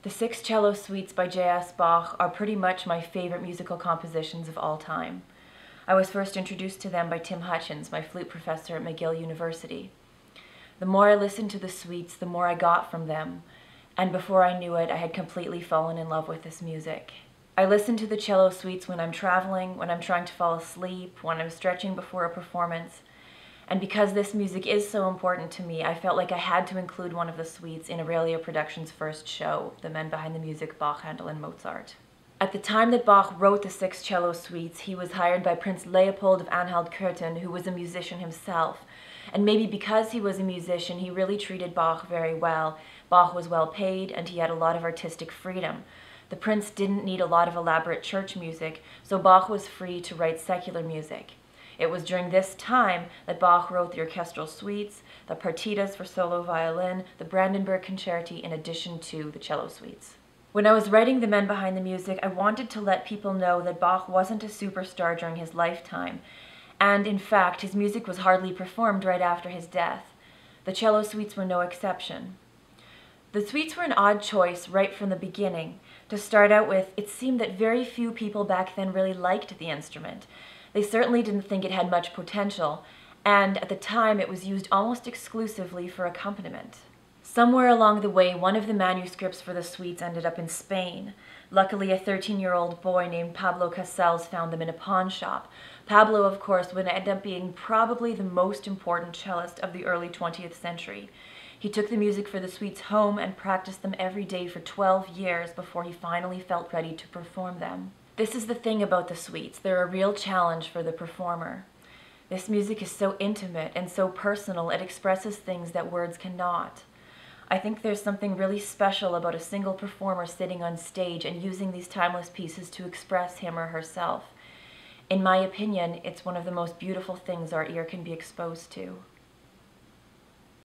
The 6 Cello Suites by J.S. Bach are pretty much my favorite musical compositions of all time. I was first introduced to them by Tim Hutchins, my flute professor at McGill University. The more I listened to the suites, the more I got from them, and before I knew it, I had completely fallen in love with this music. I listen to the cello suites when I'm traveling, when I'm trying to fall asleep, when I'm stretching before a performance. And because this music is so important to me, I felt like I had to include one of the suites in Aurelia Productions' first show, The Men Behind the Music, Bach, Handel, and Mozart. At the time that Bach wrote the 6 cello suites, he was hired by Prince Leopold of Anhalt-Köthen, who was a musician himself. And maybe because he was a musician, he really treated Bach very well. Bach was well paid, and he had a lot of artistic freedom. The prince didn't need a lot of elaborate church music, so Bach was free to write secular music. It was during this time that Bach wrote the orchestral suites, the partitas for solo violin, the Brandenburg Concerti, in addition to the cello suites. When I was writing The Men Behind the Music, I wanted to let people know that Bach wasn't a superstar during his lifetime, and in fact, his music was hardly performed right after his death. The cello suites were no exception. The suites were an odd choice right from the beginning. To start out with, it seemed that very few people back then really liked the instrument. They certainly didn't think it had much potential, and at the time it was used almost exclusively for accompaniment. Somewhere along the way, one of the manuscripts for the suites ended up in Spain. Luckily, a 13-year-old boy named Pablo Casals found them in a pawn shop. Pablo, of course, would end up being probably the most important cellist of the early 20th century. He took the music for the suites home and practiced them every day for 12 years before he finally felt ready to perform them. This is the thing about the suites. They're a real challenge for the performer. This music is so intimate and so personal, it expresses things that words cannot. I think there's something really special about a single performer sitting on stage and using these timeless pieces to express him or herself. In my opinion, it's one of the most beautiful things our ear can be exposed to.